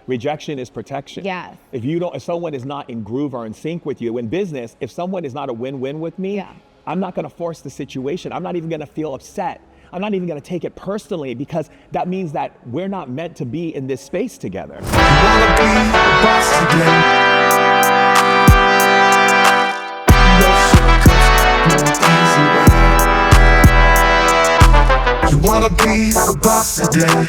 Rejection is protection. Yes. If someone is not in groove or in sync with you in business, if someone is not a win-win with me, I'm not going to force the situation. I'm not even going to feel upset. I'm not even going to take it personally, because that means that we're not meant to be in this space together. You wanna be a boss today. You wanna be a boss today.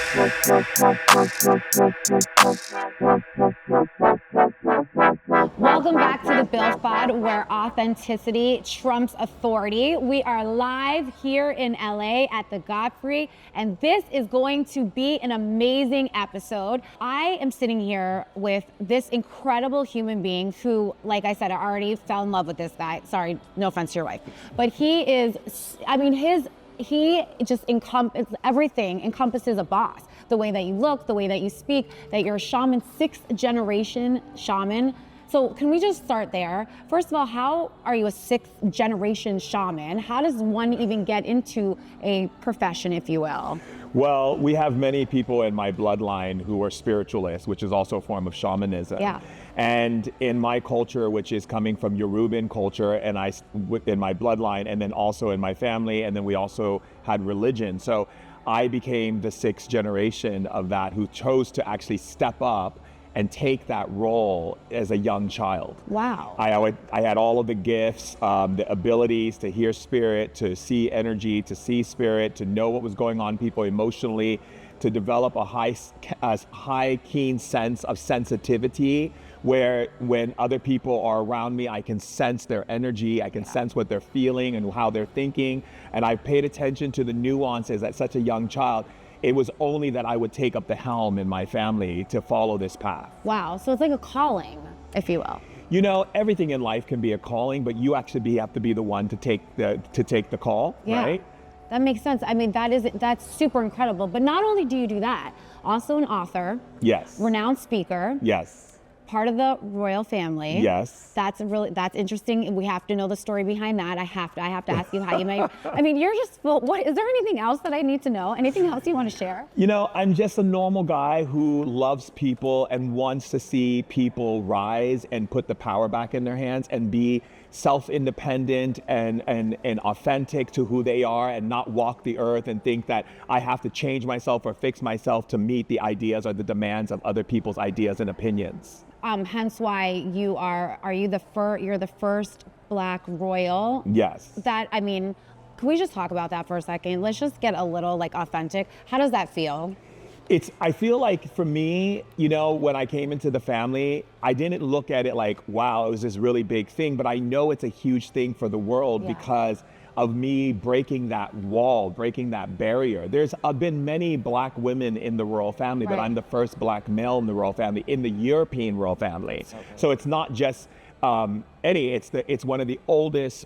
Welcome back to the BILFPod, where authenticity trumps authority. We are live here in LA at the Godfrey, and this is going to be an amazing episode. I am sitting here with this incredible human being who, like I said, I already fell in love with this guy. Sorry, no offense to your wife. But he just everything encompasses a boss. The way that you look, the way that you speak, that you're a shaman, 6th generation shaman. So can we just start there? First of all, how are you a 6th generation shaman? How does one even get into a profession, if you will? Well, we have many people in my bloodline who are spiritualists, which is also a form of shamanism. Yeah. And in my culture, which is coming from Yoruban culture, and in my bloodline, and then also in my family, and then we also had religion. So I became the 6th generation of that, who chose to actually step up and take that role as a young child. Wow. I had all of the gifts, the abilities to hear spirit, to see energy, to see spirit, to know what was going on people emotionally, to develop a high keen sense of sensitivity, where when other people are around me, I can sense their energy, I can sense what they're feeling and how they're thinking. And I paid attention to the nuances at such a young child. It was only that I would take up the helm in my family to follow this path. Wow, so it's like a calling, if you will. You know, everything in life can be a calling, but you actually have to be the one to take the call, right? That makes sense. I mean, that's super incredible. But not only do you do that, also an author. Yes. Renowned speaker. Yes. Part of the royal family. Yes. That's interesting. We have to know the story behind that. I have to ask you how you made. I mean, you're just full. What is there anything else that I need to know? Anything else you want to share? You know, I'm just a normal guy who loves people and wants to see people rise and put the power back in their hands and be self-independent and authentic to who they are, and not walk the earth and think that I have to change myself or fix myself to meet the ideas or the demands of other people's ideas and opinions. Hence why you're the first Black royal. Yes. Can we just talk about that for a second? Let's just get a little authentic. How does that feel? I feel like for me, you know, when I came into the family, I didn't look at it like, wow, it was this really big thing, but I know it's a huge thing for the world because of me breaking that wall, breaking that barrier. There's been many Black women in the royal family, but I'm the first Black male in the royal family, in the European royal family. So it's not just Eddie, it's one of the oldest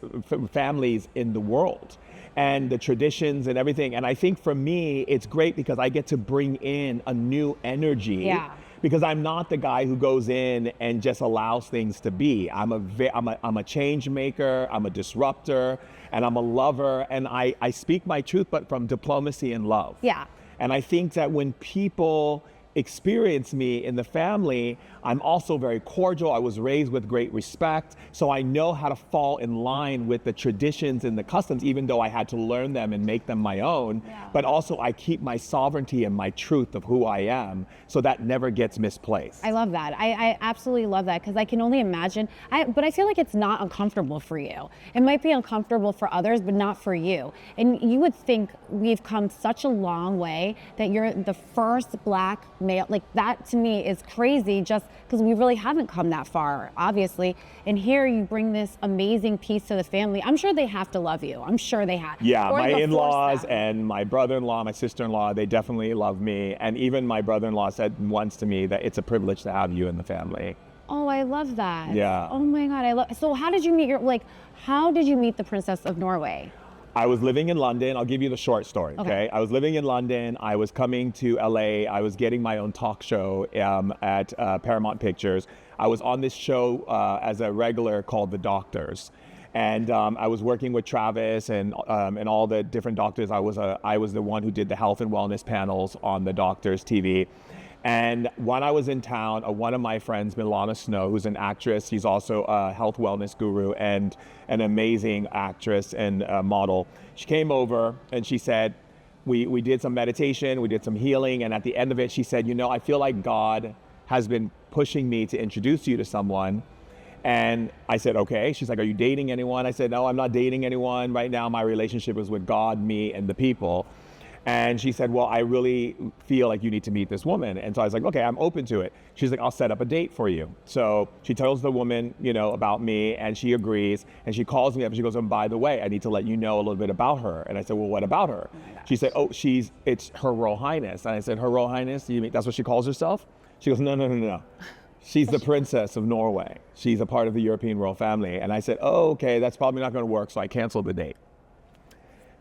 families in the world, and the traditions and everything. And I think for me, it's great because I get to bring in a new energy. Yeah. Because I'm not the guy who goes in and just allows things to be. I'm a change maker, I'm a disruptor, and I'm a lover, and I speak my truth, but from diplomacy and love. Yeah. And I think that when people experience me in the family, I'm also very cordial. I was raised with great respect, so I know how to fall in line with the traditions and the customs, even though I had to learn them and make them my own. Yeah. But also I keep my sovereignty and my truth of who I am, so that never gets misplaced. I love that. I absolutely love that, because I can only imagine, but I feel like it's not uncomfortable for you. It might be uncomfortable for others, but not for you. And you would think we've come such a long way that you're the first Black male. Like, that to me is crazy, just because we really haven't come that far, obviously. And here you bring this amazing piece to the family. I'm sure they have to love you. I'm sure they have. Yeah, my in-laws and my brother-in-law, my sister-in-law, they definitely love me. And even my brother-in-law said once to me that it's a privilege to have you in the family. Oh, I love that. Yeah. Oh my God, so how did you meet the Princess of Norway? I was living in London. I'll give you the short story, okay? I was living in London. I was coming to LA. I was getting my own talk show at Paramount Pictures. I was on this show as a regular called The Doctors. And I was working with Travis and all the different doctors. I was the one who did the health and wellness panels on The Doctors TV. And when I was in town, one of my friends, Milana Snow, who's an actress, she's also a health wellness guru and an amazing actress and model. She came over and she said, we did some meditation, we did some healing, and at the end of it, she said, you know, I feel like God has been pushing me to introduce you to someone. And I said, okay. She's like, are you dating anyone? I said, no, I'm not dating anyone. Right now, my relationship is with God, me, and the people. And she said, well, I really feel like you need to meet this woman. And so I was like, okay, I'm open to it. She's like, I'll set up a date for you. So she tells the woman, you know, about me, and she agrees. And she calls me up and she goes, and by the way, I need to let you know a little bit about her. And I said, well, what about her? She said, oh, it's Her Royal Highness. And I said, Her Royal Highness, you mean that's what she calls herself? She goes, no. She's the Princess of Norway. She's a part of the European royal family. And I said, oh, okay, that's probably not going to work. So I canceled the date.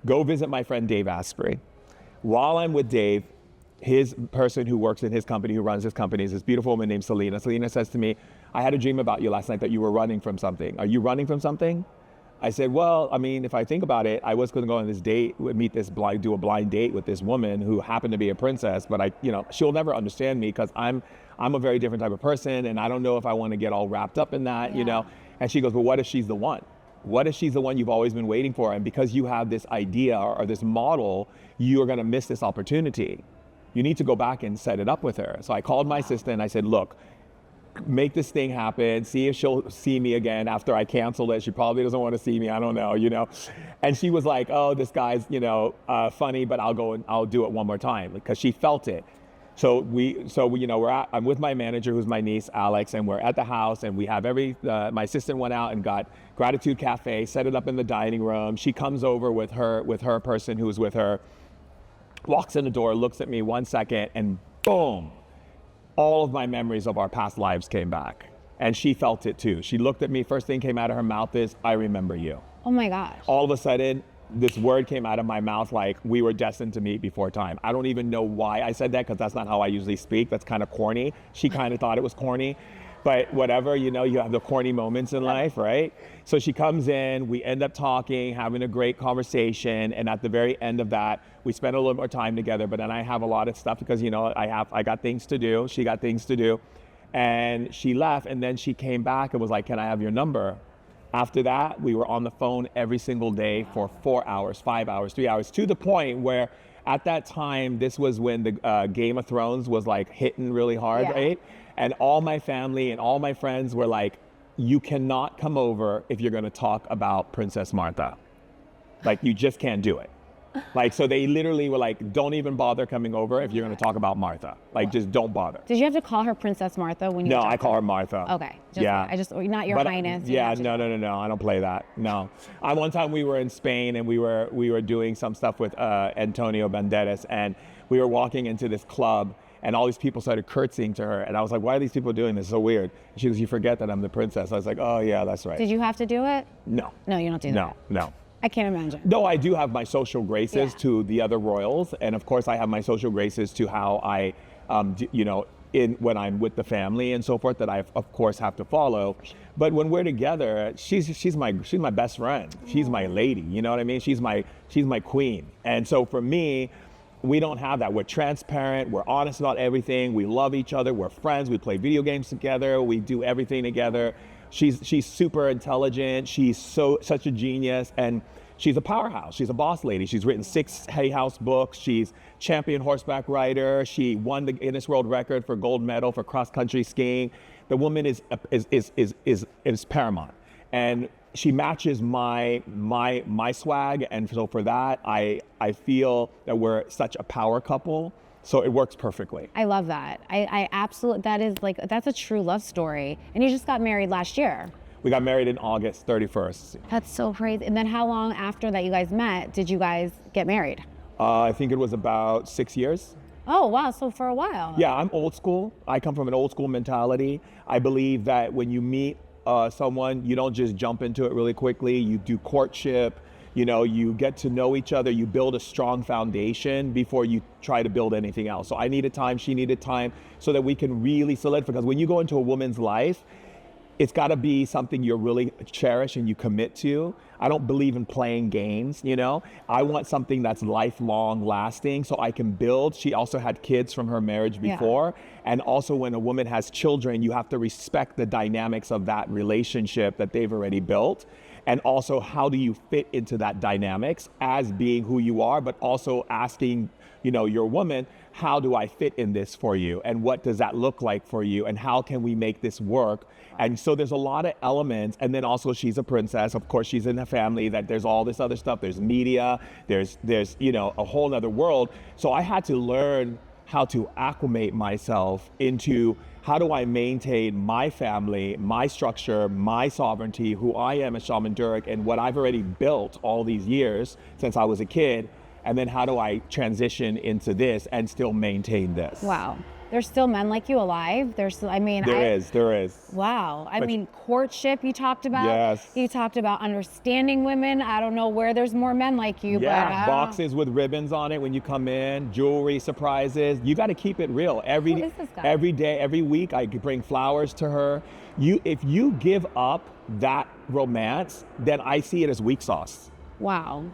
Go visit my friend Dave Asprey. While I'm with Dave, his person who works in his company, who runs his company, is this beautiful woman named Selena. Selena says to me, I had a dream about you last night that you were running from something. Are you running from something? I said, well, I mean, if I think about it, I was going to go on this date, do a blind date with this woman who happened to be a princess, but she'll never understand me because I'm a very different type of person, and I don't know if I want to get all wrapped up in that, you know? And she goes, well, what if she's the one? What if she's the one you've always been waiting for? And because you have this idea or this model, you're going to miss this opportunity. You need to go back and set it up with her. So I called my sister and I said, look, make this thing happen. See if she'll see me again after I cancel it. She probably doesn't want to see me. I don't know, you know? And she was like, oh, this guy's, you know, funny, but I'll go and I'll do it one more time because she felt it. So you know, I'm with my manager, who's my niece, Alex, and we're at the house, and we have my assistant went out and got Gratitude Cafe, set it up in the dining room. She comes over with her person who's with her, walks in the door, looks at me 1 second, and boom, all of my memories of our past lives came back. And she felt it too. She looked at me, first thing came out of her mouth is, I remember you. Oh my gosh. All of a sudden, this word came out of my mouth like we were destined to meet before time. I don't even know why I said that because that's not how I usually speak. That's kind of corny. She kind of thought it was corny, but whatever, you know, you have the corny moments in life, right? So she comes in, we end up talking, having a great conversation. And at the very end of that, we spend a little more time together, but then I have a lot of stuff because, you know, I got things to do. She got things to do. And she left, and then she came back and was like, can I have your number? After that, we were on the phone every single day for 4 hours, 5 hours, 3 hours, to the point where at that time, this was when the Game of Thrones was like hitting really hard, right? And all my family and all my friends were like, you cannot come over if you're gonna talk about Princess Martha. Like, you just can't do it. Like, so they literally were like, don't even bother coming over if you're going to talk about Martha. Like, just don't bother. Did you have to call her Princess Martha when you? No, I call her Martha. Okay. Yeah. Not your highness. Yeah, no. I don't play that. No. One time we were in Spain and we were doing some stuff with Antonio Banderas, and we were walking into this club and all these people started curtsying to her. And I was like, why are these people doing this? So weird. And she goes, you forget that I'm the princess. I was like, oh yeah, that's right. Did you have to do it? No. No, you don't do that. No. I can't imagine. No, I do have my social graces to the other royals, and of course I have my social graces to how I, when I'm with the family and so forth, that I of course have to follow. But when we're together, she's my best friend. She's my lady. You know what I mean? She's my queen. And so for me, we don't have that. We're transparent. We're honest about everything. We love each other. We're friends. We play video games together. We do everything together. She's super intelligent. She's such a genius, and she's a powerhouse. She's a boss lady. She's written 6 Hay House books. She's champion horseback rider. She won the Guinness World Record for gold medal for cross country skiing. The woman is paramount, and she matches my swag. And so for that, I feel that we're such a power couple. So it works perfectly. I love that. I absolutely, that's a true love story. And you just got married last year. We got married in August 31st. That's so crazy. And then how long after that you guys met did you guys get married? I think it was about 6 years. Oh, wow. So for a while. Yeah, I'm old school. I come from an old school mentality. I believe that when you meet someone, you don't just jump into it really quickly. You do courtship. You know, you get to know each other, you build a strong foundation before you try to build anything else. So I needed time, she needed time, so that we can really solidify. Because when you go into a woman's life, it's got to be something you're really cherish and you commit to. I don't believe in playing games, you know. I want something that's lifelong lasting so I can build. She also had kids from her marriage before. And also when a woman has children, you have to respect the dynamics of that relationship that they've already built. And also, how do you fit into that dynamics as being who you are, but also asking, you know, your woman, how do I fit in this for you? And what does that look like for you? And how can we make this work? And so there's a lot of elements. And then also she's a princess. Of course, she's in a family that there's all this other stuff. There's media, there's, you know, a whole nother world. So I had to learn how to acclimate myself into how do I maintain my family, my structure, my sovereignty, who I am as Shaman Durek, and what I've already built all these years since I was a kid. And then how do I transition into this and still maintain this? Wow. There's still men like you alive. There is. There is. Wow. I mean, Courtship you talked about. Yes. You talked about understanding women. I don't know where there's more men like you. Yeah, but boxes with ribbons on it when you come in, jewelry, surprises. You got to keep it real. Who is this guy? Every day, every week, I could bring flowers to her. If you give up that romance, then I see it as weak sauce. Wow.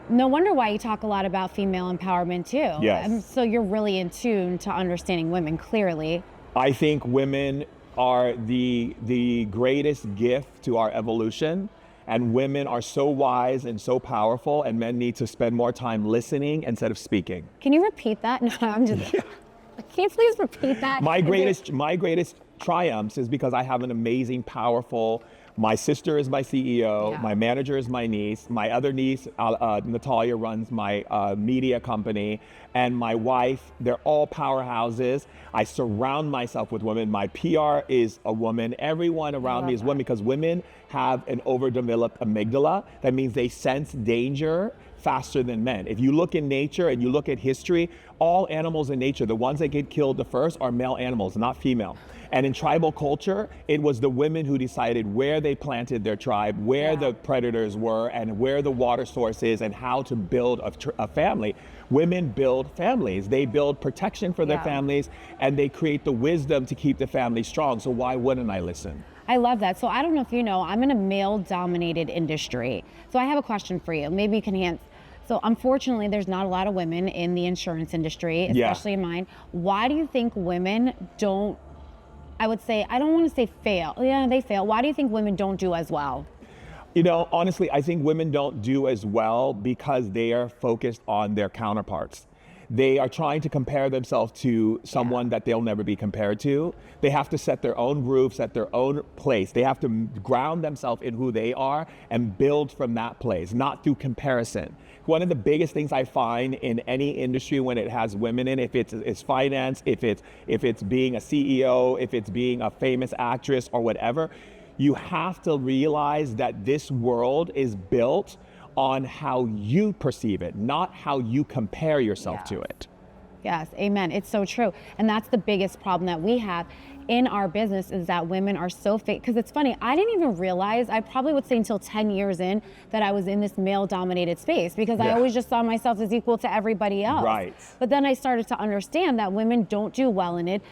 No wonder why you talk a lot about female empowerment too. Yes. So you're really in tune to understanding women, clearly. I think women are the greatest gift to our evolution, and women are so wise and so powerful, and men need to spend more time listening instead of speaking. Can you repeat that? No, I'm just. Can you please repeat that? My greatest triumphs is because I have an amazing, powerful. My sister is my CEO, my manager is my niece, my other niece, Natalia, runs my media company, and my wife, they're all powerhouses. I surround myself with women. My PR is a woman. Everyone around me is women, because women have an overdeveloped amygdala. That means they sense danger faster than men. If you look in nature and you look at history, all animals in nature, the ones that get killed the first are male animals, not female. And in tribal culture, it was the women who decided where they planted their tribe, where the predators were, and where the water source is, and how to build a family. Women build families. They build protection for their families, and they create the wisdom to keep the family strong. So why wouldn't I listen? I love that. So I don't know if you know, I'm in a male-dominated industry. So I have a question for you. Maybe you can answer. So unfortunately, there's not a lot of women in the insurance industry, especially in mine. Why do you think women don't, I would say, I don't want to say fail. Yeah, they fail. Why do you think women don't do as well? You know, honestly, I think women don't do as well because they are focused on their counterparts. They are trying to compare themselves to someone that they'll never be compared to. They have to set their own roof, set their own place. They have to ground themselves in who they are and build from that place, not through comparison. One of the biggest things I find in any industry when it has women in, if it's finance, if it's being a CEO, if it's being a famous actress or whatever, you have to realize that this world is built on how you perceive it, not how you compare yourself to it. Yes, amen. It's so true. And that's the biggest problem that we have in our business, is that women are so fake. Because it's funny, I didn't even realize, I probably would say until 10 years in, that I was in this male-dominated space, because I always just saw myself as equal to everybody else. Right. But then I started to understand that women don't do well in it.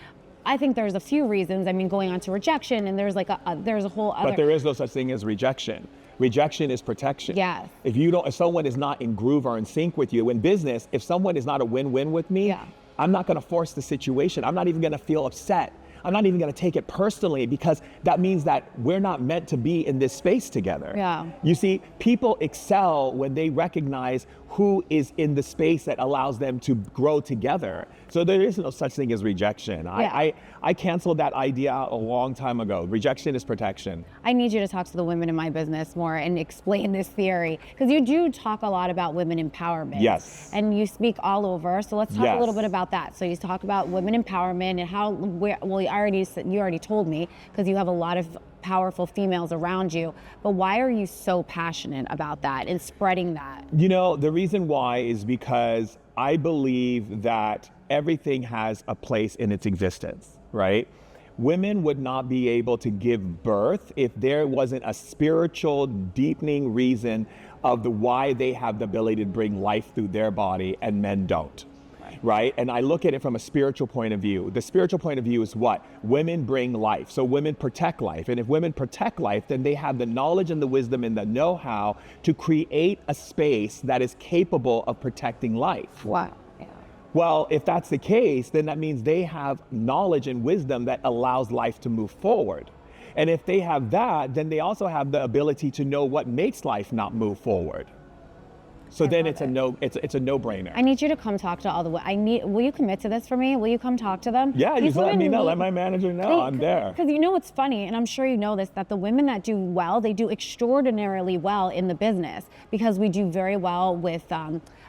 I think there's a few reasons. I mean, going on to rejection, and there's like there's a whole other. But there is no such thing as rejection. Rejection is protection. Yes. If someone is not in groove or in sync with you in business, if someone is not a win-win with me, I'm not going to force the situation. I'm not even going to feel upset. I'm not even going to take it personally, because that means that we're not meant to be in this space together. Yeah. You see, people excel when they recognize who is in the space that allows them to grow together. So there is no such thing as rejection. I canceled that idea out a long time ago. Rejection is protection. I need you to talk to the women in my business more and explain this theory, because you do talk a lot about women empowerment. Yes. And you speak all over. So let's talk a little bit about that. So you talk about women empowerment and how, you already told me, because you have a lot of powerful females around you, but why are you so passionate about that and spreading that? You know, the reason why is because I believe that everything has a place in its existence, right? Women would not be able to give birth if there wasn't a spiritual, deepening reason of why they have the ability to bring life through their body, and men don't. right? And I look at it from a spiritual point of view. The spiritual point of view is what? Women bring life. So women protect life. And if women protect life, then they have the knowledge and the wisdom and the know-how to create a space that is capable of protecting life. Wow. Yeah. Well, if that's the case, then that means they have knowledge and wisdom that allows life to move forward. And if they have that, then they also have the ability to know what makes life not move forward. So then it's a no-brainer. I need you to come talk to all the. Will you commit to this for me? Will you come talk to them? Yeah, you let me know. Let my manager know I'm there. Because you know what's funny, and I'm sure you know this, that the women that do well, they do extraordinarily well in the business because we do very well with,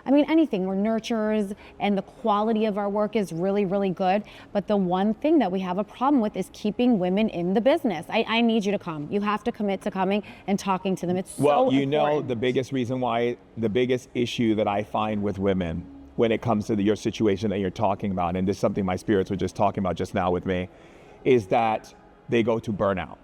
anything. We're nurturers, and the quality of our work is really, really good. But the one thing that we have a problem with is keeping women in the business. I need you to come. You have to commit to coming and talking to them. It's so important. Well, you know, the biggest reason why, the biggest issue that I find with women when it comes to your situation that you're talking about, and this is something my spirits were just talking about just now with me, is that they go to burnout.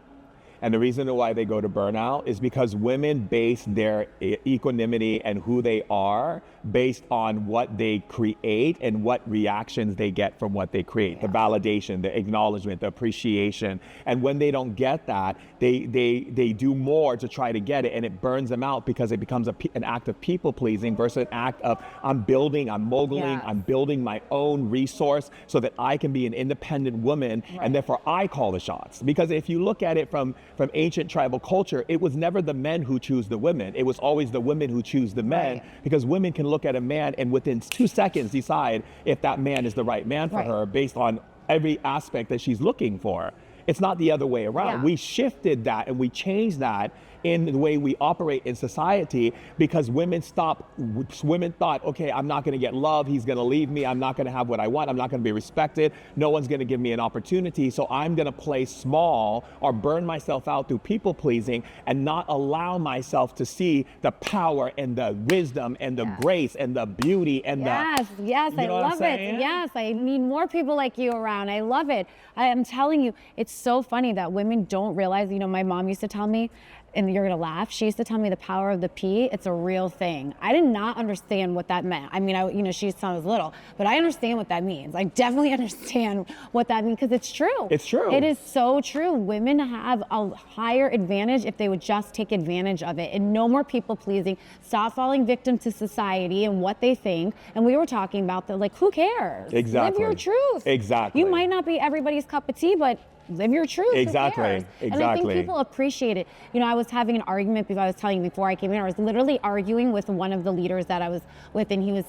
And the reason why they go to burnout is because women base their equanimity and who they are based on what they create and what reactions they get from what they create. Yeah. The validation, the acknowledgement, the appreciation. And when they don't get that, they do more to try to get it, and it burns them out because it becomes an act of people pleasing versus an act of I'm moguling, yeah. I'm building my own resource so that I can be an independent woman, right. And therefore I call the shots. Because if you look at it from ancient tribal culture, it was never the men who choose the women. It was always the women who choose the men, right. Because women can look at a man and within 2 seconds decide if that man is the right man for right. her based on every aspect that she's looking for. It's not the other way around. Yeah. We shifted that and we changed that in the way we operate in society because women thought, okay, I'm not gonna get love, he's gonna leave me, I'm not gonna have what I want, I'm not gonna be respected, no one's gonna give me an opportunity, so I'm gonna play small or burn myself out through people pleasing and not allow myself to see the power and the wisdom and the yes. grace and the beauty and yes, I love it. Yes, I need more people like you around. I love it. I am telling you, it's so funny that women don't realize, my mom used to tell me, and you're gonna laugh, she used to tell me the power of the P, it's a real thing. I did not understand what that meant. She used to tell me I was little, but I understand what that means. I definitely understand what that means because it's true. It's true. It is so true. Women have a higher advantage if they would just take advantage of it and no more people pleasing, stop falling victim to society and what they think. And we were talking about that, who cares? Exactly. Live your truth. Exactly. You might not be everybody's cup of tea, but live your truth. Exactly. And I think people appreciate it. I was having an argument because I was telling you before I came in, I was literally arguing with one of the leaders that I was with, and he was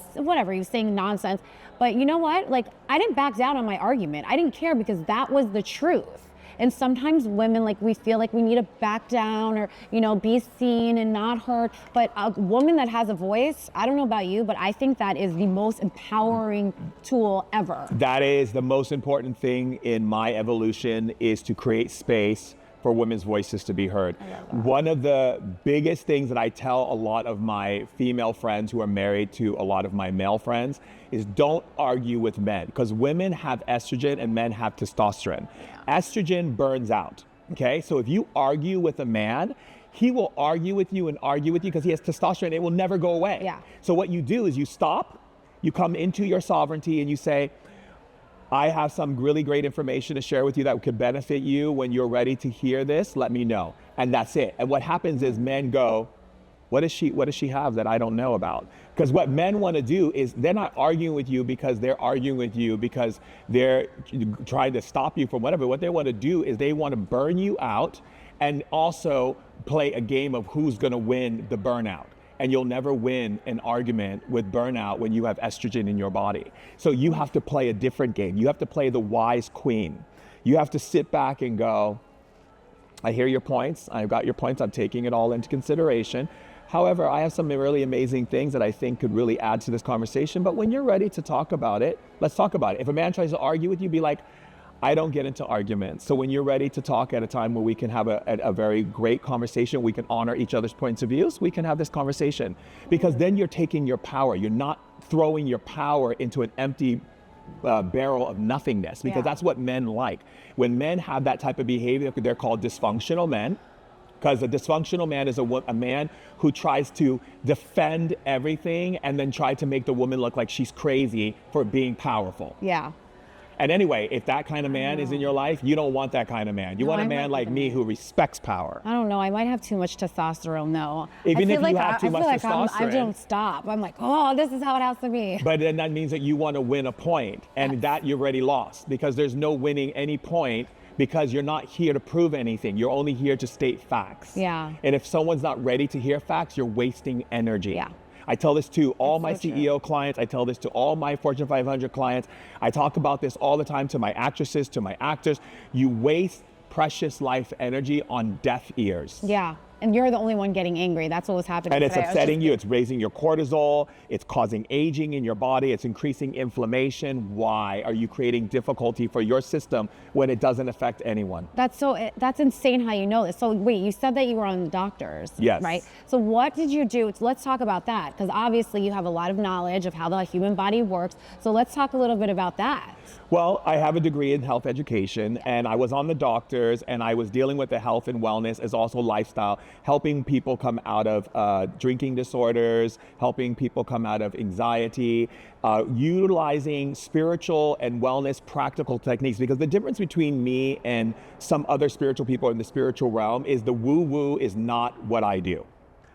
saying nonsense. But you know what? I didn't back down on my argument. I didn't care because that was the truth. And sometimes women, we feel like we need to back down or, be seen and not heard. But a woman that has a voice, I don't know about you, but I think that is the most empowering tool ever. That is the most important thing in my evolution, is to create space for women's voices to be heard. One of the biggest things that I tell a lot of my female friends who are married to a lot of my male friends is don't argue with men, because women have estrogen and men have testosterone. Yeah. Estrogen burns out, okay? So if you argue with a man, he will argue with you because he has testosterone. It will never go away. Yeah. So what you do is you stop, you come into your sovereignty and you say, I have some really great information to share with you that could benefit you. When you're ready to hear this, let me know. And that's it. And what happens is men go, what does she have that I don't know about? Because what men want to do is they're not arguing with you because they're trying to stop you from whatever. What they want to do is they want to burn you out and also play a game of who's going to win the burnout. And you'll never win an argument with burnout when you have estrogen in your body. So you have to play a different game. You have to play the wise queen. You have to sit back and go, I hear your points. I've got your points. I'm taking it all into consideration. However, I have some really amazing things that I think could really add to this conversation. But when you're ready to talk about it, let's talk about it. If a man tries to argue with you, be like, I don't get into arguments. So when you're ready to talk at a time where we can have a very great conversation, we can honor each other's points of views, we can have this conversation. Because then you're taking your power. You're not throwing your power into an empty barrel of nothingness, because that's what men like. When men have that type of behavior, they're called dysfunctional men, Because a dysfunctional man is a man who tries to defend everything and then try to make the woman look like she's crazy for being powerful. Yeah. And anyway, if that kind of man is in your life, you don't want that kind of man. You want a man like me who respects power. I don't know. I might have too much testosterone, though. Even if you have too much testosterone. I don't stop. I'm like, oh, this is how it has to be. But then that means that you want to win a point, and that you've already lost, because there's no winning any point, because you're not here to prove anything. You're only here to state facts. Yeah. And if someone's not ready to hear facts, you're wasting energy. Yeah. I tell this to all my so CEO clients. I tell this to all my Fortune 500 clients. I talk about this all the time to my actresses, to my actors. You waste precious life energy on deaf ears. Yeah. And you're the only one getting angry. That's what was happening And it's today. upsetting you. It's raising your cortisol. It's causing aging in your body. It's increasing inflammation. Why are you creating difficulty for your system when it doesn't affect anyone? That's insane how you know this. So wait, you said that you were on the doctors, Yes. right? So what did you do? Let's talk about that, because obviously you have a lot of knowledge of how the human body works. So let's talk a little bit about that. Well, I have a degree in health education, and I was on the doctors, and I was dealing with the health and wellness as also lifestyle, helping people come out of drinking disorders, helping people come out of anxiety, utilizing spiritual and wellness practical techniques. Because the difference between me and some other spiritual people in the spiritual realm is the woo-woo is not what I do.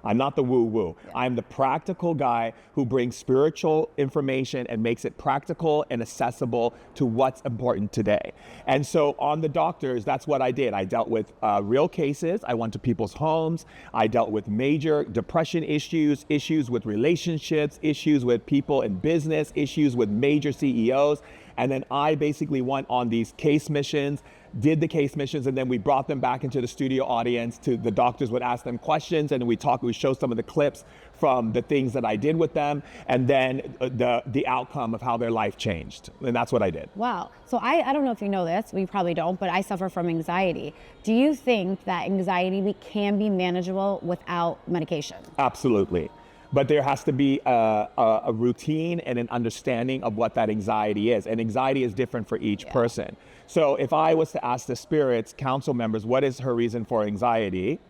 I'm not the woo-woo. Yeah. I'm the practical guy who brings spiritual information and makes it practical and accessible to what's important today. And so on the doctors, that's what I did. I dealt with real cases. I went to people's homes. I dealt with major depression issues, issues with relationships, issues with people in business, issues with major CEOs. And then I basically went on these case missions, did the case missions, and then we brought them back into the studio audience. To the doctors would ask them questions, and we show some of the clips from the things that I did with them, and then the outcome of how their life changed. And that's what I did. Wow. So I don't know if you know this, we probably don't, but I suffer from anxiety. Do you think that anxiety can be manageable without medication? Absolutely. But there has to be a routine and an understanding of what that anxiety is. And anxiety is different for each person. So if I was to ask the spirits, council members, what is her reason for anxiety?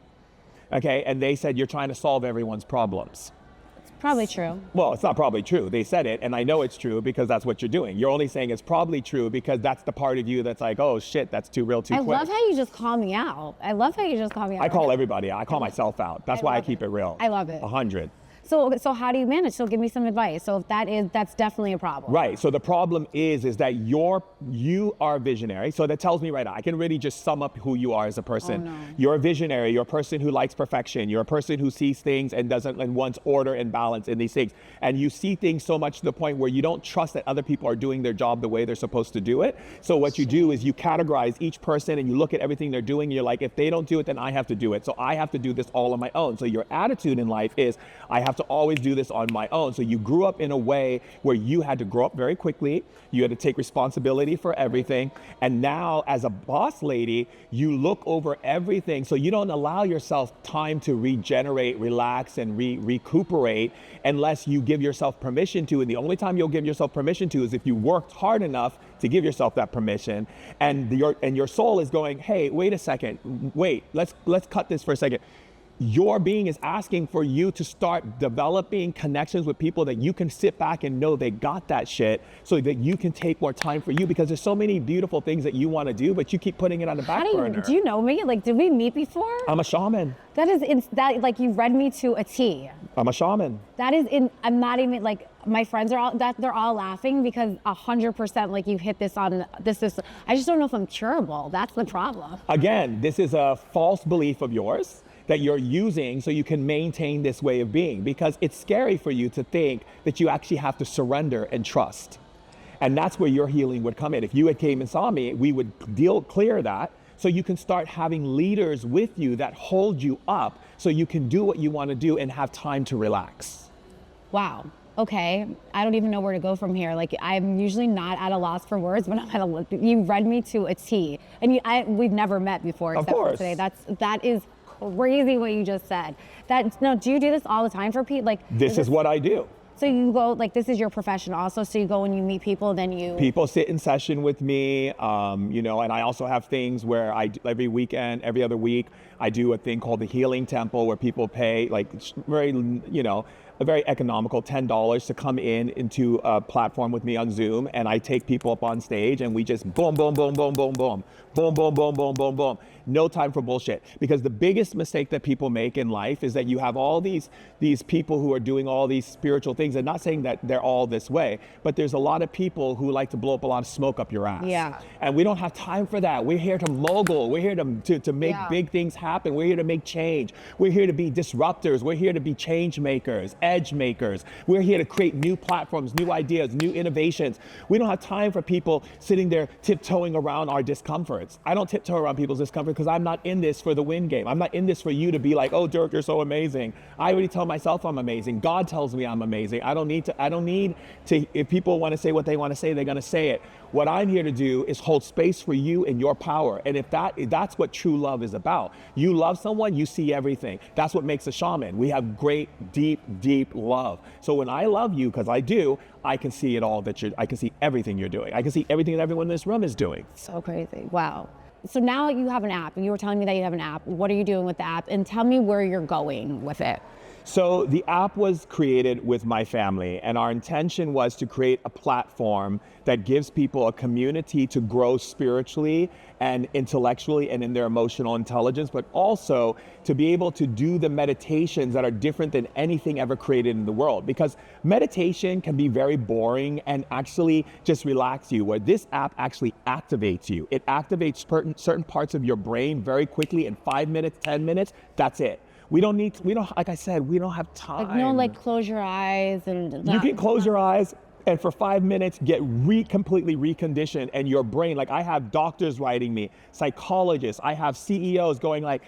Okay, and they said, you're trying to solve everyone's problems. It's probably true. Well, it's not probably true. They said it, and I know it's true because that's what you're doing. You're only saying it's probably true because that's the part of you that's like, oh shit, that's too real, too quick. I love how you just call me out. I call everybody out. I call myself out. That's why I keep it real. I love it. 100. So how do you manage? So give me some advice. So if that's definitely a problem. Right. So the problem is that you are visionary. So that tells me right now, I can really just sum up who you are as a person. Oh, no. You're a visionary. You're a person who likes perfection. You're a person who sees things and wants order and balance in these things. And you see things so much to the point where you don't trust that other people are doing their job the way they're supposed to do it. So what you do is you categorize each person and you look at everything they're doing. And you're like, if they don't do it, then I have to do it. So I have to do this all on my own. So your attitude in life is, I have to always do this on my own. So you grew up in a way where you had to grow up very quickly. You had to take responsibility for everything. And now as a boss lady, you look over everything. So you don't allow yourself time to regenerate, relax, and recuperate unless you give yourself permission to. And the only time you'll give yourself permission to is if you worked hard enough to give yourself that permission. And your soul is going, hey, wait a second. Wait, let's cut this for a second. Your being is asking for you to start developing connections with people that you can sit back and know they got that shit so that you can take more time for you, because there's so many beautiful things that you want to do, but you keep putting it on the back burner. Do you know me? Like, did we meet before? I'm a shaman. Like you read me to a T. I'm a shaman. I'm not even like, my friends are they're all laughing because 100% like you hit this on this. I just don't know if I'm curable. That's the problem. Again, this is a false belief of yours that you're using so you can maintain this way of being, because it's scary for you to think that you actually have to surrender and trust. And that's where your healing would come in. If you had came and saw me, we would clear that so you can start having leaders with you that hold you up so you can do what you want to do and have time to relax. Wow. Okay, I don't even know where to go from here. Like, I'm usually not at a loss for words, but you read me to a T. And we've never met before except for today. That is crazy what you just said. Do you do this all the time for people? This is what I do. So you go, like, this is your profession also, so you go and you meet people, then you... People sit in session with me, you know, and I also have things where every weekend, every other week, I do a thing called the Healing Temple where people pay like very, you know, a very economical $10 to come into a platform with me on Zoom, and I take people up on stage and we just boom, boom, boom, boom, boom, boom, boom, boom, boom, boom, boom, boom. No time for bullshit. Because the biggest mistake that people make in life is that you have all these people who are doing all these spiritual things, and not saying that they're all this way, but there's a lot of people who like to blow up a lot of smoke up your ass. Yeah. And we don't have time for that. We're here to mogul. We're here to make big things happen. We're here to make change. We're here to be disruptors. We're here to be change makers, edge makers. We're here to create new platforms, new ideas, new innovations. We don't have time for people sitting there tiptoeing around our discomforts. I don't tiptoe around people's discomfort because I'm not in this for the win game. I'm not in this for you to be like, oh, Durek, you're so amazing. I already tell myself I'm amazing. God tells me I'm amazing. I don't need to, if people want to say what they want to say, they're going to say it. What I'm here to do is hold space for you and your power. And if that's what true love is about. You love someone, you see everything. That's what makes a shaman. We have great, deep, deep love. So when I love you, because I do, I can see it all I can see everything you're doing. I can see everything that everyone in this room is doing. So crazy. Wow. So now you have an app, and you were telling me that you have an app. What are you doing with the app? And tell me where you're going with it. So the app was created with my family, and our intention was to create a platform that gives people a community to grow spiritually and intellectually and in their emotional intelligence, but also to be able to do the meditations that are different than anything ever created in the world. Because meditation can be very boring and actually just relax you, where this app actually activates you. It activates certain parts of your brain very quickly in 5 minutes, 10 minutes, that's it. We don't, like I said, we don't have time. Like, no, like, close your eyes and... You can close your eyes and for 5 minutes get completely reconditioned, and your brain, like, I have doctors writing me, psychologists, I have CEOs going like,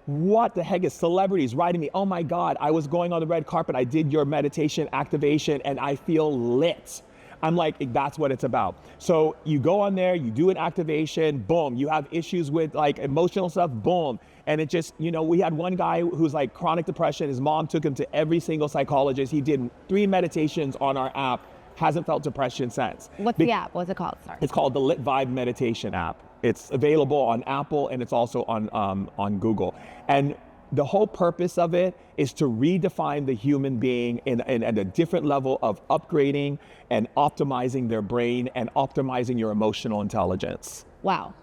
what the heck is celebrities writing me? Oh my God, I was going on the red carpet, I did your meditation activation and I feel lit. I'm like, that's what it's about. So you go on there, you do an activation, boom. You have issues with like emotional stuff, boom. And it just, you know, we had one guy who's like chronic depression. His mom took him to every single psychologist. He did 3 meditations on our app, hasn't felt depression since. What's the app? What's it called? Sorry. It's called the Lit Vibe Meditation app. It's available on Apple and it's also on Google. And the whole purpose of it is to redefine the human being at a different level of upgrading and optimizing their brain and optimizing your emotional intelligence. Wow.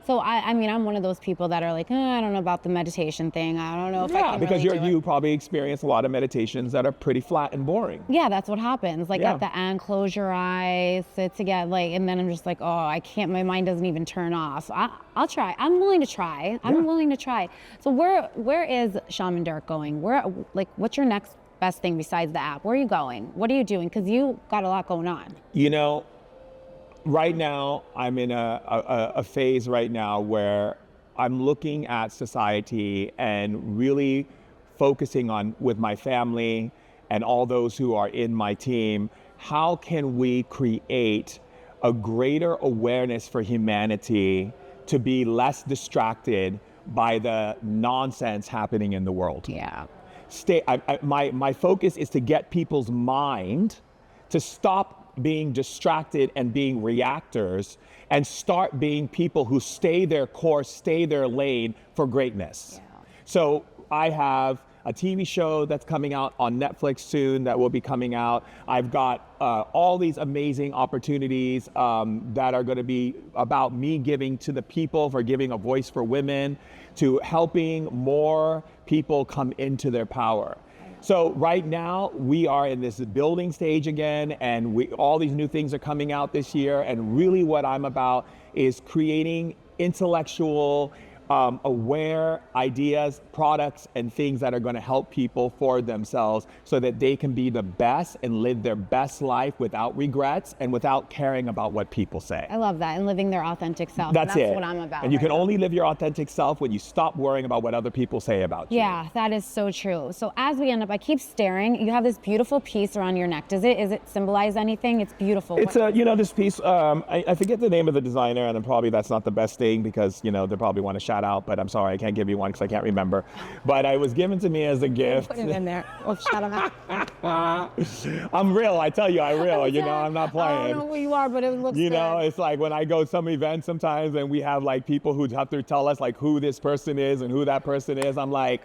So I mean, I'm one of those people that are like, I don't know about the meditation thing. I don't know if I can because really do you it. probably experience a lot of meditations that are pretty flat and boring. Yeah, that's what happens. Like at the end, close your eyes, sit together, like, and then I'm just like, oh, I can't. My mind doesn't even turn off. I'll try. I'm willing to try. I'm willing to try. So where is Shaman Durek going? What's your next best thing besides the app? Where are you going? What are you doing? Because you got a lot going on. You know, right now, I'm in a phase right now where I'm looking at society and really focusing on, with my family and all those who are in my team, how can we create a greater awareness for humanity to be less distracted by the nonsense happening in the world? Yeah. My focus is to get people's mind to stop being distracted and being reactors and start being people who stay their course, stay their lane for greatness. Yeah. So I have a TV show that's coming out on Netflix soon that will be coming out. I've got all these amazing opportunities that are going to be about me giving to the people, for giving a voice for women, to helping more people come into their power. So right now we are in this building stage again, and all these new things are coming out this year. And really what I'm about is creating intellectual, aware ideas, products, and things that are going to help people for themselves so that they can be the best and live their best life without regrets and without caring about what people say. I love that, and living their authentic self. That's it. What I'm about. And you can only live your authentic self when you stop worrying about what other people say about you. Yeah, that is so true. So as we end up, I keep staring. You have this beautiful piece around your neck. Does it symbolize anything? It's beautiful. It's this piece, I forget the name of the designer, and then probably that's not the best thing because, they probably want to shout shout out, but I'm sorry, I can't give you one because I can't remember. But it was given to me as a gift. Put it in there. We'll shout him out. I'm real, I tell you, I'm real. You know, I'm not playing. I don't know who you are, but it looks You good. know, it's like when I go to some events sometimes and we have like people who have to tell us like who this person is and who that person is. I'm like,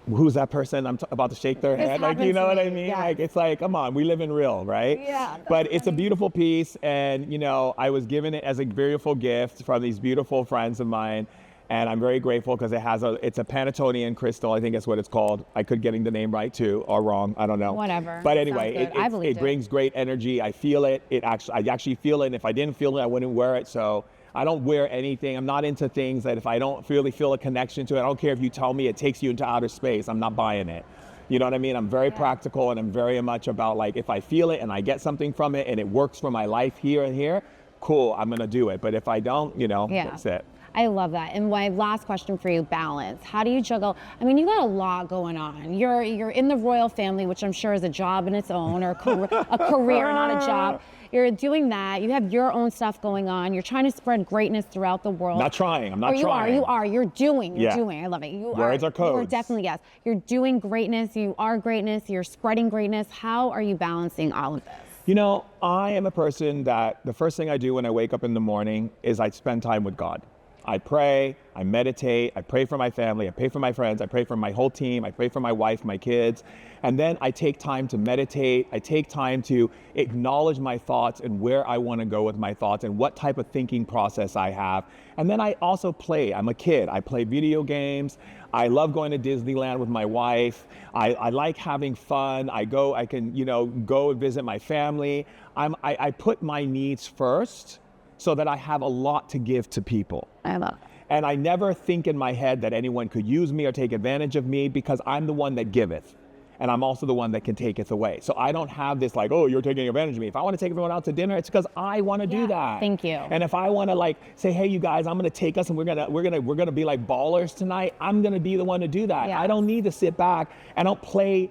who's that person? I'm about to shake their head. Like, you know what I mean? Yes. Like, it's like, come on, we live in real, right? Yeah. But it's a beautiful piece. And, you know, I was given it as a beautiful gift from these beautiful friends of mine. And I'm very grateful because it's a Panatonian crystal. I think that's what it's called. I could getting the name right too, or wrong. I don't know. Whatever. But anyway, it brings great energy. I feel it. I actually feel it. And if I didn't feel it, I wouldn't wear it. So I don't wear anything. I'm not into things that if I don't really feel a connection to it, I don't care if you tell me it takes you into outer space. I'm not buying it. You know what I mean? I'm very practical, and I'm very much about like, if I feel it and I get something from it and it works for my life here and here, cool, I'm gonna do it. But if I don't, you know, that's it. I love that. And my last question for you, balance. How do you juggle? I mean, you got a lot going on. You're in the royal family, which I'm sure is a job in its own, or a career, not a job. You're doing that. You have your own stuff going on. You're trying to spread greatness throughout the world. Not trying. I'm not trying. You are. You're doing. You're doing. I love it. Words are codes. You're definitely, yes. You're doing greatness. You are greatness. You're spreading greatness. How are you balancing all of this? You know, I am a person that the first thing I do when I wake up in the morning is I spend time with God. I pray, I meditate, I pray for my family, I pray for my friends, I pray for my whole team, I pray for my wife, my kids. And then I take time to meditate, I take time to acknowledge my thoughts and where I want to go with my thoughts and what type of thinking process I have. And then I also play. I'm a kid. I play video games. I love going to Disneyland with my wife. I like having fun. I can, you know, go and visit my family. I put my needs first, so that I have a lot to give to people. I love it. And I never think in my head that anyone could use me or take advantage of me, because I'm the one that giveth. And I'm also the one that can taketh away. So I don't have this like, oh, you're taking advantage of me. If I want to take everyone out to dinner, it's because I want to do that. Thank you. And if I want to like say, hey, you guys, I'm going to take us and we're gonna be like ballers tonight, I'm going to be the one to do that. Yeah. I don't need to sit back. I don't play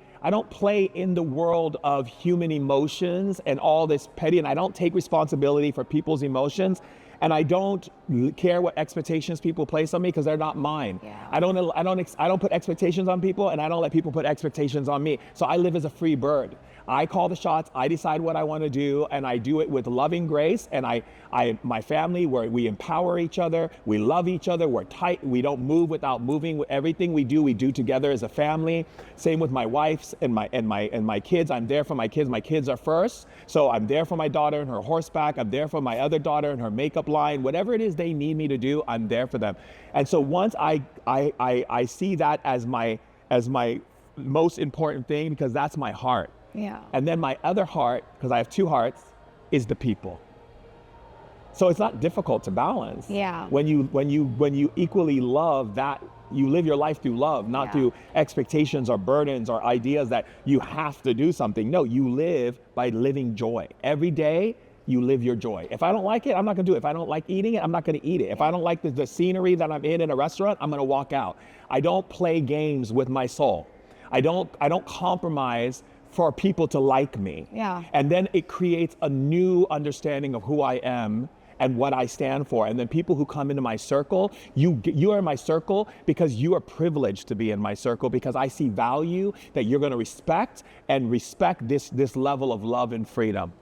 in the world of human emotions and all this petty, and I don't take responsibility for people's emotions. And I don't care what expectations people place on me, because they're not mine. Yeah. I don't put expectations on people, and I don't let people put expectations on me. So I live as a free bird. I call the shots, I decide what I want to do, and I do it with loving grace. And my family, we empower each other, we love each other, we're tight, we don't move without moving. Everything we do together as a family. Same with my wife and my kids. I'm there for my kids. My kids are first. So I'm there for my daughter and her horseback. I'm there for my other daughter and her makeup line. Whatever it is they need me to do, I'm there for them. And so once I see that as my most important thing, because that's my heart. Yeah. And then my other heart, because I have two hearts, is the people. So it's not difficult to balance. Yeah. When you equally love that, you live your life through love, not through expectations or burdens or ideas that you have to do something. No, you live by living joy. Every day, you live your joy. If I don't like it, I'm not gonna do it. If I don't like eating it, I'm not gonna eat it. If I don't like the scenery that I'm in a restaurant, I'm gonna walk out. I don't play games with my soul. I don't compromise for people to like me. Yeah. And then it creates a new understanding of who I am and what I stand for. And then people who come into my circle, you are in my circle because you are privileged to be in my circle, because I see value that you're gonna respect, and respect this level of love and freedom.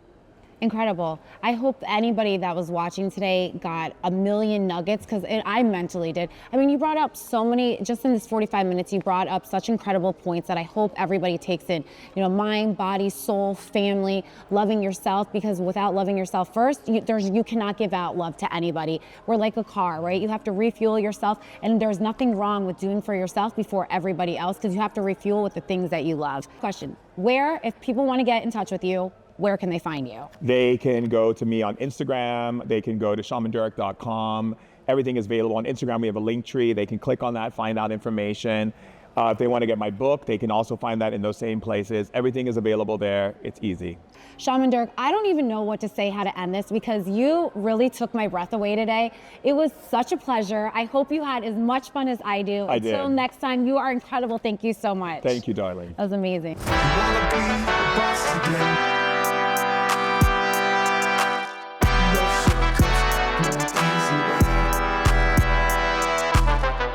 Incredible. I hope anybody that was watching today got a million nuggets, because I mentally did. I mean, you brought up so many, just in this 45 minutes, you brought up such incredible points that I hope everybody takes in. You know, mind, body, soul, family, loving yourself, because without loving yourself first, you cannot give out love to anybody. We're like a car, right? You have to refuel yourself, and there's nothing wrong with doing for yourself before everybody else, because you have to refuel with the things that you love. Question, if people want to get in touch with you, where can they find you? They can go to me on Instagram. They can go to shamandurek.com. Everything is available on Instagram. We have a link tree. They can click on that, find out information. If they want to get my book, they can also find that in those same places. Everything is available there. It's easy. Shaman Durek, I don't even know what to say, how to end this, because you really took my breath away today. It was such a pleasure. I hope you had as much fun as I do. Until next time, you are incredible. Thank you so much. Thank you, darling. That was amazing.